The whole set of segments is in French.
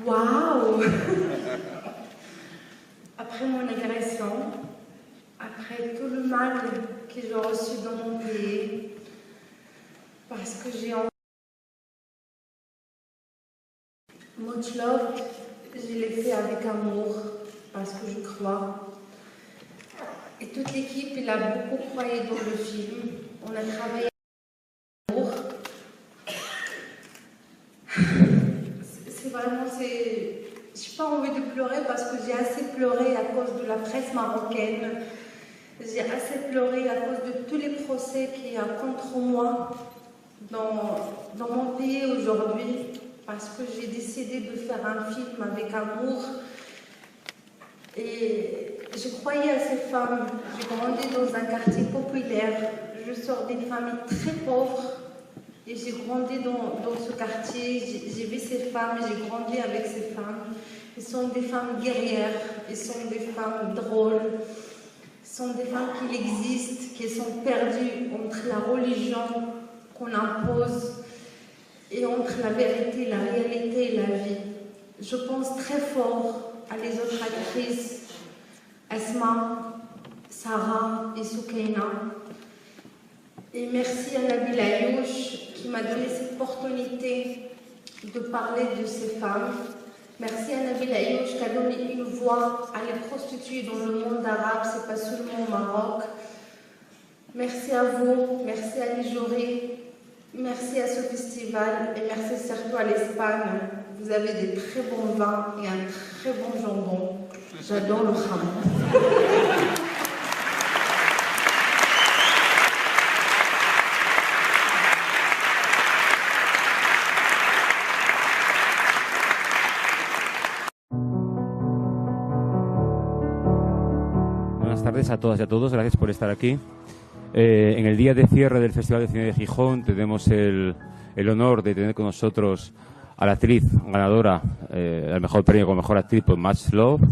Waouh! Après mon agression, après tout le mal que j'ai reçu dans mon pays, parce que j'ai Much Love, je l'ai fait avec amour, parce que je crois. Et toute l'équipe, elle a beaucoup croyé dans le film. On a travaillé avec amour. C'est vraiment, j'ai pas envie de pleurer parce que j'ai assez pleuré à cause de la presse marocaine. J'ai assez pleuré à cause de tous les procès qu'il y a contre moi dans mon pays aujourd'hui, parce que j'ai décidé de faire un film avec amour. Et je croyais à ces femmes. J'ai grandi dans un quartier populaire. Je sors d'une famille très pauvre. Et j'ai grandi dans ce quartier. J'ai vu ces femmes, j'ai grandi avec ces femmes. Elles sont des femmes guerrières. Elles sont des femmes drôles. Ce sont des femmes qui existent, qui sont perdues entre la religion qu'on impose et entre la vérité, la réalité et la vie. Je pense très fort à les autres actrices, Asma, Sarah et Soukaina. Et merci à Nabil Ayouch qui m'a donné cette opportunité de parler de ces femmes. Merci à Nabil Ayouch qui a donné une voix à les prostituées dans le monde arabe, c'est pas seulement au Maroc. Merci à vous, merci à les jurés, merci à ce festival et merci surtout à l'Espagne. Vous avez des très bons vins et un très bon jambon. J'adore le jamon. Buenas tardes a todas y a todos, gracias por estar aquí. En el día de cierre del Festival de Cine de Gijón tenemos el honor de tener con nosotros a la actriz ganadora del mejor premio como mejor actriz por Much Love,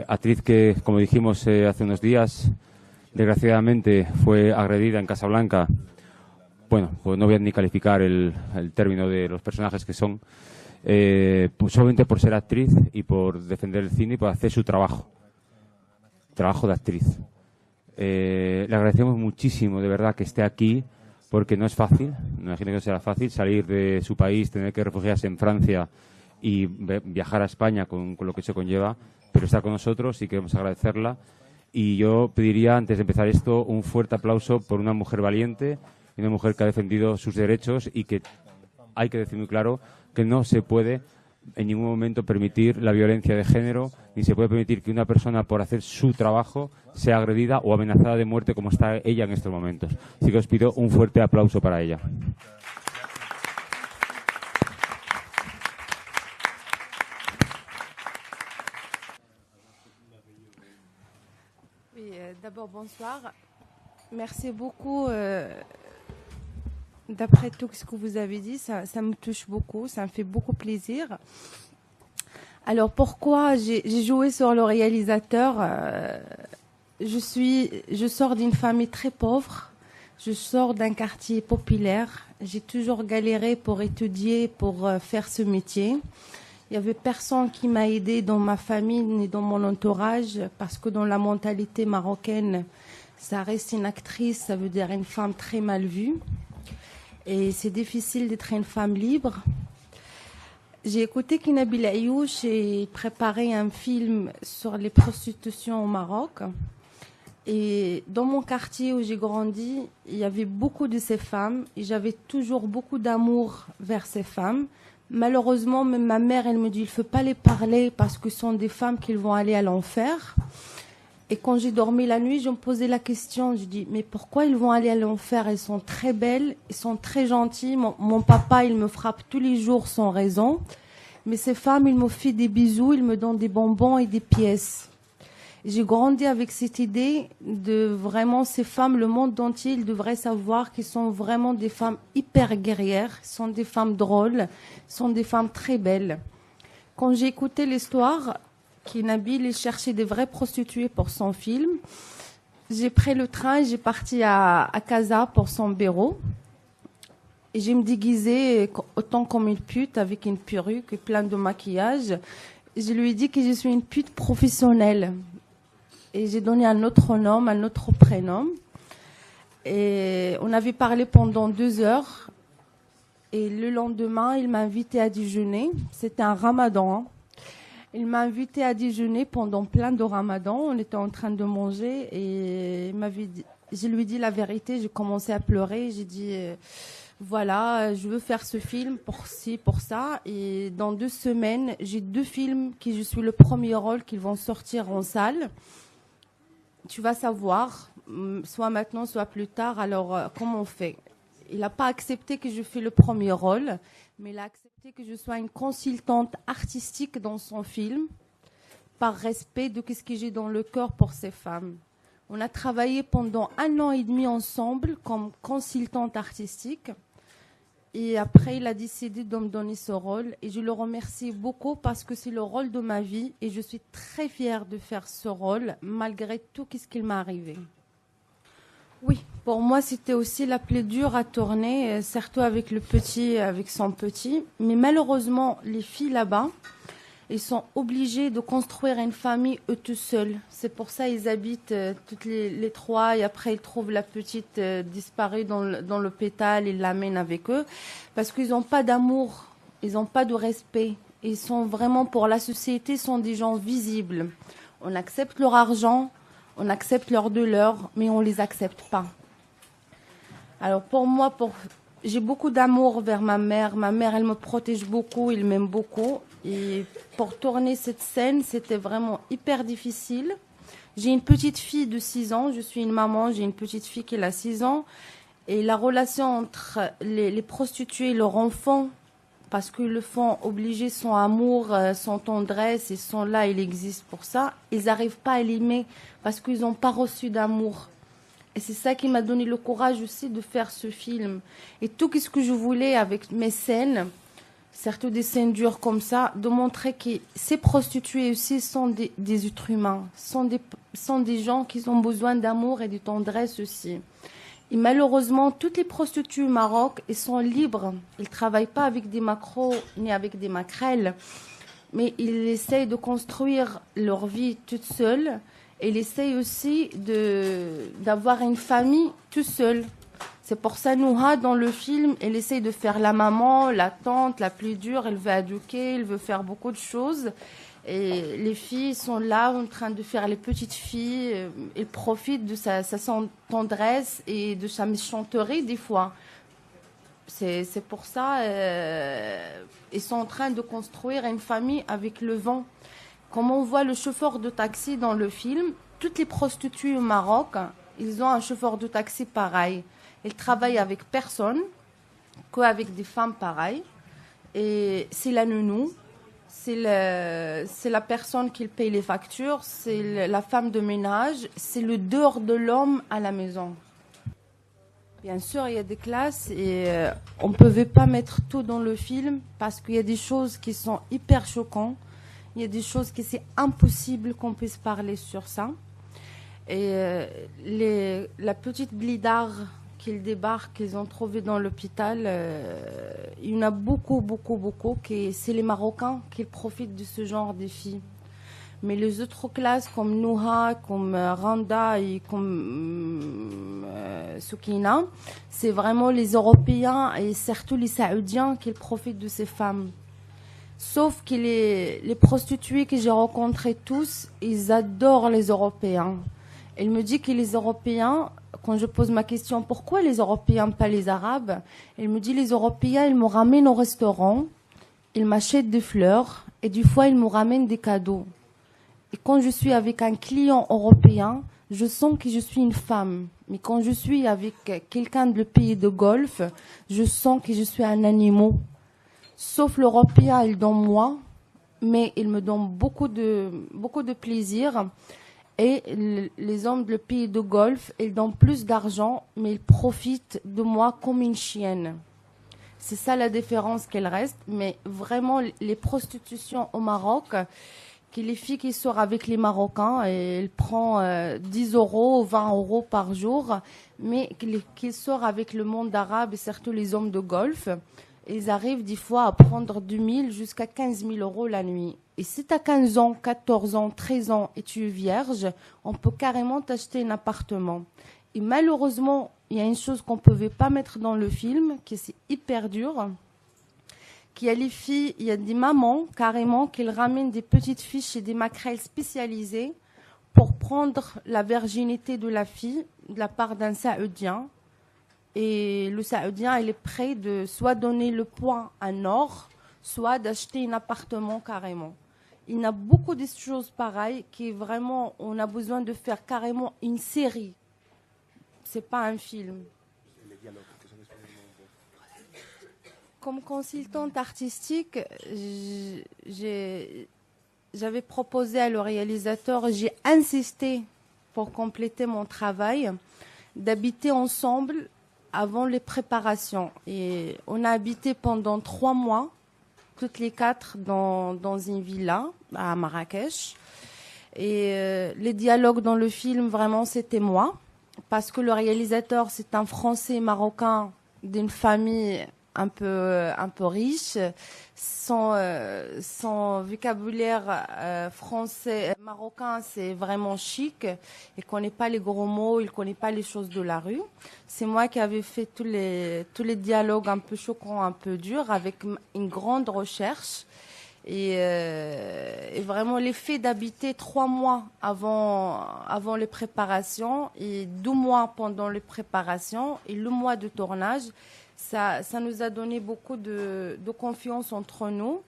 actriz que, como dijimos hace unos días, desgraciadamente fue agredida en Casablanca. Bueno, pues no voy a ni calificar el término de los personajes que son, pues solamente por ser actriz y por defender el cine y por hacer su trabajo de actriz. Le agradecemos muchísimo, de verdad, que esté aquí, porque no es fácil, no imagino que sea fácil salir de su país, tener que refugiarse en Francia y viajar a España con lo que eso conlleva, pero está con nosotros y queremos agradecerla. Y yo pediría, antes de empezar esto, un fuerte aplauso por una mujer valiente, una mujer que ha defendido sus derechos y que hay que decir muy claro que no se puede en ningún momento permitir la violencia de género, ni se puede permitir que una persona por hacer su trabajo sea agredida o amenazada de muerte como está ella en estos momentos. Así que os pido un fuerte aplauso para ella. Oui, d'abord bonsoir. Merci beaucoup. D'après tout ce que vous avez dit, ça me touche beaucoup, ça me fait beaucoup plaisir. Alors pourquoi j'ai joué sur le réalisateur je sors d'une famille très pauvre, je sors d'un quartier populaire, j'ai toujours galéré pour étudier, pour faire ce métier. Il y avait personne qui m'a aidé dans ma famille ni dans mon entourage, parce que dans la mentalité marocaine, ça reste une actrice, ça veut dire une femme très mal vue. Et c'est difficile d'être une femme libre. J'ai écouté que Nabil Ayouch ait préparé un film sur les prostitutions au Maroc. Et dans mon quartier où j'ai grandi, il y avait beaucoup de ces femmes et j'avais toujours beaucoup d'amour vers ces femmes. Malheureusement, même ma mère, elle me dit, il ne faut pas les parler parce que ce sont des femmes qui vont aller à l'enfer. Et quand j'ai dormi la nuit, je me posais la question, je dis, mais pourquoi ils vont aller à l'enfer? Elles sont très belles, elles sont très gentilles. Mon papa, il me frappe tous les jours sans raison. Mais ces femmes, ils me font des bisous, ils me donnent des bonbons et des pièces. J'ai grandi avec cette idée de vraiment ces femmes, le monde entier, ils devraient savoir qu'ils sont vraiment des femmes hyper guerrières, sont des femmes drôles, sont des femmes très belles. Quand j'ai écouté l'histoire, qui Nabil cherchait des vraies prostituées pour son film, j'ai pris le train et j'ai parti à Casa pour son bureau. Et je me déguisais autant comme une pute, avec une perruque et plein de maquillage. Je lui ai dit que je suis une pute professionnelle. Et j'ai donné un autre nom, un autre prénom. Et on avait parlé pendant 2 heures. Et le lendemain, il m'a invité à déjeuner. C'était un ramadan. Hein. Il m'a invité à déjeuner pendant plein de ramadans. On était en train de manger et je lui ai dit la vérité. J'ai commencé à pleurer. J'ai dit, voilà, je veux faire ce film pour ci, pour ça. Et dans 2 semaines, j'ai 2 films qui je suis le premier rôle qui vont sortir en salle. Tu vas savoir, soit maintenant, soit plus tard. Alors, comment on fait? Il n'a pas accepté que je fais le premier rôle, mais il a accepté que je sois une consultante artistique dans son film, par respect de ce que j'ai dans le cœur pour ces femmes. On a travaillé pendant 1 an et demi ensemble comme consultante artistique. Et après, il a décidé de me donner ce rôle. Et je le remercie beaucoup parce que c'est le rôle de ma vie. Et je suis très fière de faire ce rôle, malgré tout ce qui m'est arrivé. Oui, pour moi, c'était aussi la plus dure à tourner, surtout avec son petit. Mais malheureusement, les filles là-bas, ils sont obligés de construire une famille eux tout seuls. C'est pour ça qu'ils habitent toutes les 3 et après ils trouvent la petite disparue dans l'hôpital, ils l'amènent avec eux parce qu'ils n'ont pas d'amour, ils n'ont pas de respect. Ils sont vraiment pour la société, sont des gens visibles. On accepte leur argent, on accepte leur douleur, mais on les accepte pas. Alors pour moi, j'ai beaucoup d'amour vers ma mère. Ma mère, elle me protège beaucoup, elle m'aime beaucoup. Et pour tourner cette scène, c'était vraiment hyper difficile. J'ai une petite fille de 6 ans. Je suis une maman, j'ai une petite fille qui a 6 ans. Et la relation entre les prostituées et leurs enfants, parce qu'ils le font obliger son amour, son tendresse, ils sont là, ils existent pour ça. Ils n'arrivent pas à l'aimer parce qu'ils n'ont pas reçu d'amour. Et c'est ça qui m'a donné le courage aussi de faire ce film. Et tout ce que je voulais avec mes scènes, surtout des scènes dures comme ça, de montrer que ces prostituées aussi sont des êtres humains, sont des gens qui ont besoin d'amour et de tendresse aussi. Et malheureusement, toutes les prostituées au Maroc, elles sont libres. Ils ne travaillent pas avec des macros ni avec des maquerelles, mais ils essayent de construire leur vie toutes seules. Et ils essayent aussi d'avoir une famille tout seul. C'est pour ça, Nouha, dans le film, elle essaye de faire la maman, la tante, la plus dure. Elle veut éduquer, elle veut faire beaucoup de choses. Et les filles sont là en train de faire les petites filles. Elles profitent de sa tendresse et de sa méchanteté des fois. C'est pour ça, ils sont en train de construire une famille avec le vent. Comme on voit le chauffeur de taxi dans le film, toutes les prostituées au Maroc, ils ont un chauffeur de taxi pareil. Ils travaillent avec personne, qu'avec des femmes pareilles. Et c'est la nounou, c'est la personne qui paye les factures, c'est la femme de ménage, c'est le dehors de l'homme à la maison. Bien sûr, il y a des classes et on ne pouvait pas mettre tout dans le film parce qu'il y a des choses qui sont hyper choquantes. Il y a des choses que c'est impossible qu'on puisse parler sur ça. Et la petite blidard qu'ils débarquent, qu'ils ont trouvée dans l'hôpital, il y en a beaucoup, c'est les Marocains qui profitent de ce genre de filles. Mais les autres classes comme Nouha, comme Randa et comme Soukina, c'est vraiment les Européens et surtout les Saoudiens qui profitent de ces femmes. Sauf que les prostituées que j'ai rencontrées tous, ils adorent les Européens. Elle me dit que les Européens, quand je pose ma question, pourquoi les Européens, pas les Arabes? Elle me dit, les Européens, ils me ramènent au restaurant, ils m'achètent des fleurs et des fois, ils me ramènent des cadeaux. Et quand je suis avec un client européen, je sens que je suis une femme. Mais quand je suis avec quelqu'un du pays de Golfe, je sens que je suis un animal. Sauf l'Européen, il donne moi, mais il me donne beaucoup de plaisir. Et les hommes du pays de Golfe, ils donnent plus d'argent, mais ils profitent de moi comme une chienne. C'est ça la différence qu'elle reste. Mais vraiment, les prostitutions au Maroc, que les filles qui sortent avec les Marocains, elles prennent 10 euros, 20 euros par jour, mais qu'ils sortent avec le monde arabe et surtout les hommes de golf, ils arrivent des fois à prendre 2 000 jusqu'à 15 000 euros la nuit. Et si tu as 15 ans, 14 ans, 13 ans et tu es vierge, on peut carrément t'acheter un appartement. Et malheureusement, il y a une chose qu'on ne pouvait pas mettre dans le film, qui c'est hyper dur, qu'il y a les filles, il y a des mamans carrément qui ramènent des petites filles chez des maquerelles spécialisées pour prendre la virginité de la fille de la part d'un saoudien. Et le saoudien, il est prêt de soit donner le point en or, soit d'acheter un appartement carrément. Il y a beaucoup de choses pareilles qui vraiment, on a besoin de faire carrément une série. C'est pas un film. Comme consultante artistique, j'avais proposé à le réalisateur, j'ai insisté pour compléter mon travail, d'habiter ensemble avant les préparations. Et on a habité pendant 3 mois, toutes les 4, dans une villa à Marrakech. Et les dialogues dans le film, vraiment, c'était moi. Parce que le réalisateur, c'est un Français marocain d'une famille un peu riche. Son vocabulaire français, marocain, c'est vraiment chic. Il connaît pas les gros mots, il connaît pas les choses de la rue. C'est moi qui avais fait tous les dialogues un peu choquants, un peu durs, avec une grande recherche. Et vraiment l'effet d'habiter 3 mois avant les préparations et 2 mois pendant les préparations et le mois de tournage, ça nous a donné beaucoup de confiance entre nous.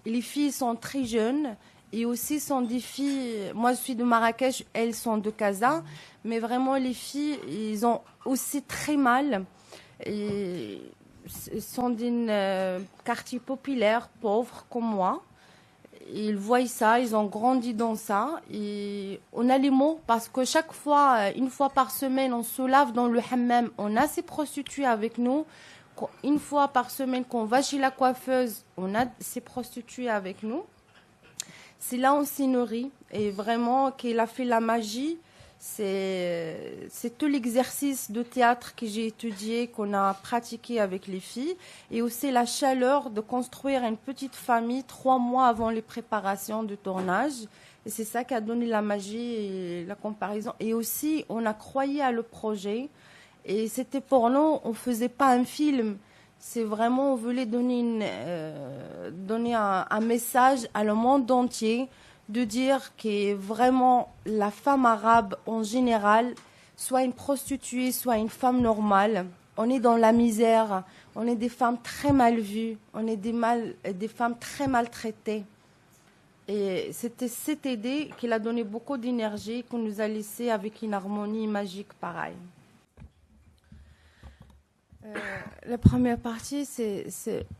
Et les filles sont très jeunes et aussi sont des filles, moi je suis de Marrakech, elles sont de Casa, mais vraiment les filles, ils ont aussi très mal. Et sont d'un quartier populaire, pauvre comme moi. Ils voient ça, ils ont grandi dans ça. Et on a les mots parce que chaque fois, 1 fois par semaine, on se lave dans le hammam. On a ces prostituées avec nous. 1 fois par semaine, quand on va chez la coiffeuse, on a ces prostituées avec nous. C'est là on s'y nourrit. Et vraiment, qu'il a fait la magie. C'est tout l'exercice de théâtre que j'ai étudié, qu'on a pratiqué avec les filles, et aussi la chaleur de construire une petite famille 3 mois avant les préparations de tournage. Et c'est ça qui a donné la magie et la comparaison. Et aussi, on a croyé à le projet. Et c'était pour nous, on ne faisait pas un film. C'est vraiment, on voulait donner un message à le monde entier, de dire que vraiment la femme arabe en général, soit une prostituée, soit une femme normale, on est dans la misère, on est des femmes très mal vues, on est des femmes très maltraitées. Et c'était cette idée qui a donné beaucoup d'énergie, qu'on nous a laissé avec une harmonie magique pareille. La première partie,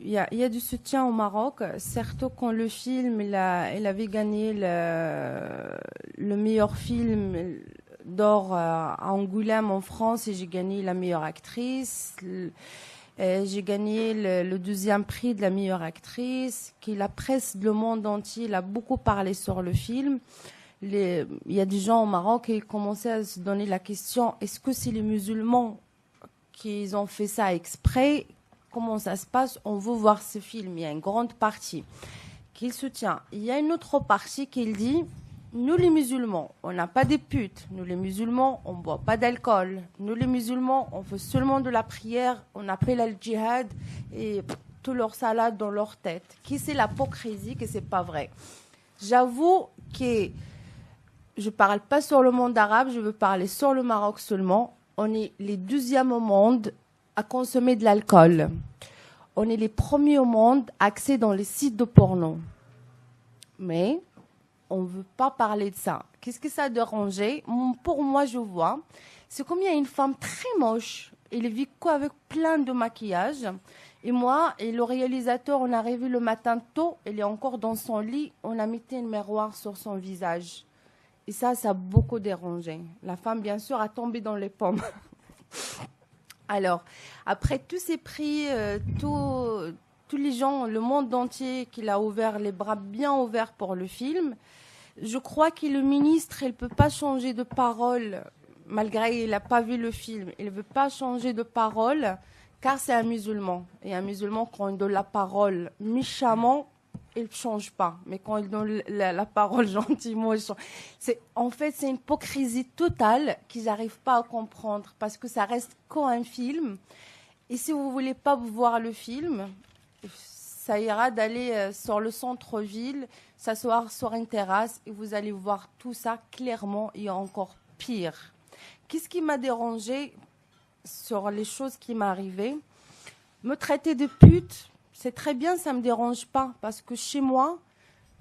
il y a du soutien au Maroc, surtout quand le film il avait gagné le meilleur film d'or à Angoulême en France, et j'ai gagné la meilleure actrice. J'ai gagné le 2e prix de la meilleure actrice. La presse de le monde entier a beaucoup parlé sur le film. Il y a des gens au Maroc qui commençaient à se donner la question, est-ce que c'est les musulmans qu'ils ont fait ça exprès? Comment ça se passe? On veut voir ce film. Il y a une grande partie qui le soutient. Il y a une autre partie qui dit, nous les musulmans, on n'a pas des putes. Nous les musulmans, on ne boit pas d'alcool. Nous les musulmans, on fait seulement de la prière, on appelle al djihad et tout leur salade dans leur tête. Qui c'est l'hypocrisie, que c'est pas vrai. J'avoue que je parle pas sur le monde arabe, je veux parler sur le Maroc seulement. On est les 12e au monde à consommer de l'alcool. On est les premiers au monde à accéder dans les sites de porno. Mais on ne veut pas parler de ça. Qu'est-ce que ça a dérangé? Pour moi, je vois, c'est comme il y a une femme très moche. Elle vit quoi avec plein de maquillage. Et moi et le réalisateur, on est arrivé le matin tôt, elle est encore dans son lit, on a mis un miroir sur son visage. Et ça a beaucoup dérangé. La femme, bien sûr, a tombé dans les pommes. Alors, après tous ces prix, tous les gens, le monde entier qui a ouvert les bras bien ouverts pour le film, Je crois que le ministre, il ne peut pas changer de parole, malgré qu'il n'a pas vu le film. Il ne veut pas changer de parole, car c'est un musulman. Et un musulman, quand il donne la parole méchamment, il ne change pas. Mais quand il donne la parole gentiment, il change. En fait, c'est une hypocrisie totale qu'ils n'arrivent pas à comprendre, parce que ça reste qu'un film. Et si vous ne voulez pas voir le film, ça ira d'aller sur le centre-ville, s'asseoir sur une terrasse et vous allez voir tout ça clairement et encore pire. Qu'est-ce qui m'a dérangé sur les choses qui m'arrivaient? Me traiter de pute, c'est très bien, ça ne me dérange pas. Parce que chez moi,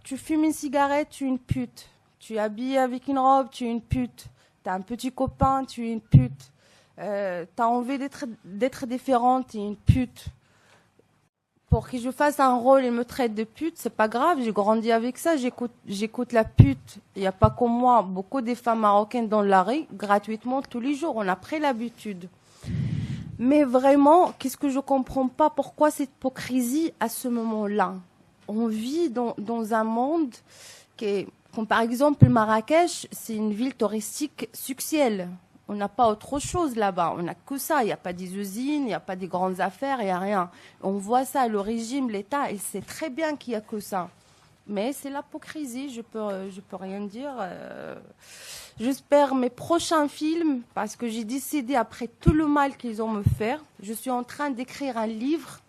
tu fumes une cigarette, tu es une pute. Tu es habillée avec une robe, tu es une pute. Tu as un petit copain, tu es une pute. Tu as envie d'être différente, tu es une pute. Pour que je fasse un rôle et me traite de pute, c'est pas grave, j'ai grandi avec ça, j'écoute la pute. Il n'y a pas comme moi, beaucoup des femmes marocaines dans la rue, gratuitement tous les jours, on a pris l'habitude. Mais vraiment, qu'est-ce que je comprends pas, pourquoi cette hypocrisie à ce moment-là? On vit dans un monde qui est, comme par exemple Marrakech, c'est une ville touristique successionnelle. On n'a pas autre chose là-bas, on n'a que ça. Il n'y a pas des usines, il n'y a pas des grandes affaires, il n'y a rien. On voit ça, le régime, l'État, il sait très bien qu'il n'y a que ça. Mais c'est l'hypocrisie, je peux rien dire. J'espère mes prochains films, parce que j'ai décidé, après tout le mal qu'ils ont me fait, je suis en train d'écrire un livre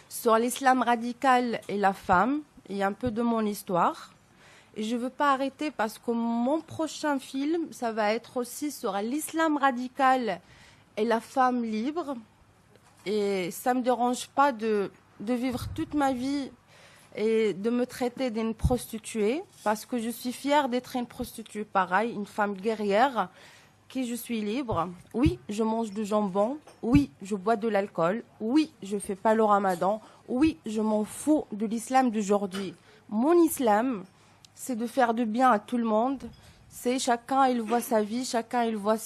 sur l'islam radical et la femme, et un peu de mon histoire. Et je ne veux pas arrêter parce que mon prochain film, ça va être aussi sur l'islam radical et la femme libre. Et ça ne me dérange pas de vivre toute ma vie et de me traiter d'une prostituée, parce que je suis fière d'être une prostituée pareil, une femme guerrière, qui je suis libre. Oui, je mange du jambon. Oui, je bois de l'alcool. Oui, je ne fais pas le ramadan. Oui, je m'en fous de l'islam d'aujourd'hui. Mon islam, c'est de faire du bien à tout le monde. C'est chacun, il voit sa vie, chacun, il voit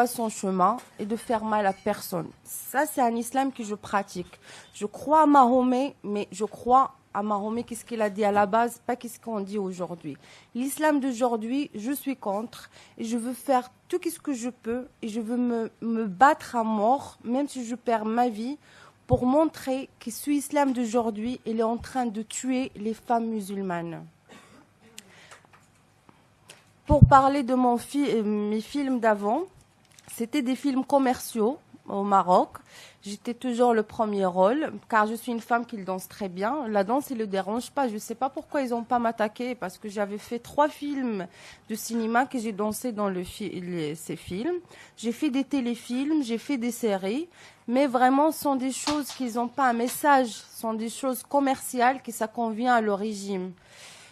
son chemin, et de faire mal à personne. Ça, c'est un islam que je pratique. Je crois à Mahomet, mais je crois à Mahomet, qu'est-ce qu'il a dit à la base, pas qu'est-ce qu'on dit aujourd'hui. L'islam d'aujourd'hui, je suis contre, et je veux faire tout ce que je peux, et je veux me battre à mort, même si je perds ma vie, pour montrer que ce islam d'aujourd'hui, il est en train de tuer les femmes musulmanes. Pour parler de mes films d'avant, c'était des films commerciaux au Maroc. J'étais toujours le premier rôle, car je suis une femme qui danse très bien. La danse, il ne le dérange pas. Je ne sais pas pourquoi ils n'ont pas m'attaqué, parce que j'avais fait 3 films de cinéma que j'ai dansé dans ces films. J'ai fait des téléfilms, j'ai fait des séries, mais vraiment, ce sont des choses qui n'ont pas un message, ce sont des choses commerciales que ça convient à le régime.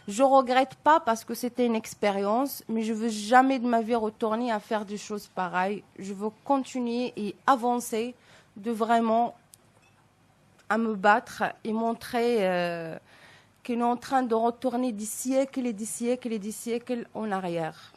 Je regrette pas parce que c'était une expérience, mais je veux jamais de ma vie retourner à faire des choses pareilles. Je veux continuer et avancer, de vraiment à me battre et montrer qu'on est en train de retourner des siècles et des siècles et des siècles en arrière.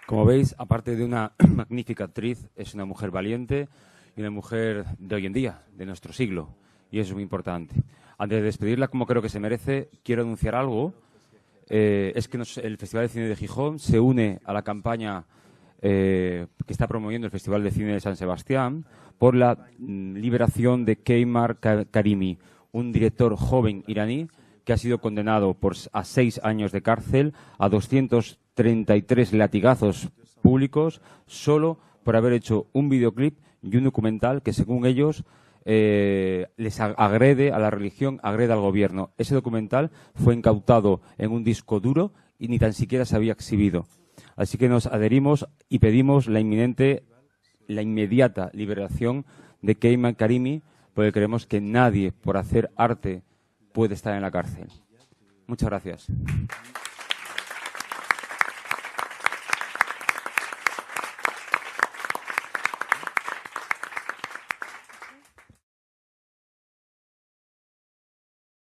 Como veis, aparte de una magnífica actriz, es una mujer valiente y una mujer de hoy en día, de nuestro siglo, y eso es muy importante. Antes de despedirla, como creo que se merece, quiero anunciar algo. Es que el Festival de Cine de Gijón se une a la campaña que está promoviendo el Festival de Cine de San Sebastián por la liberación de Keimar Karimi, un director joven iraní que ha sido condenado a 6 años de cárcel, a 233 latigazos públicos, solo por haber hecho un videoclip y un documental que, según ellos, les agrede a la religión, agrede al gobierno. Ese documental fue incautado en un disco duro y ni tan siquiera se había exhibido. Así que nos adherimos y pedimos la inmediata liberación de Keimar Karimi, porque creemos que nadie, por hacer arte, puede estar en la cárcel. Muchas gracias.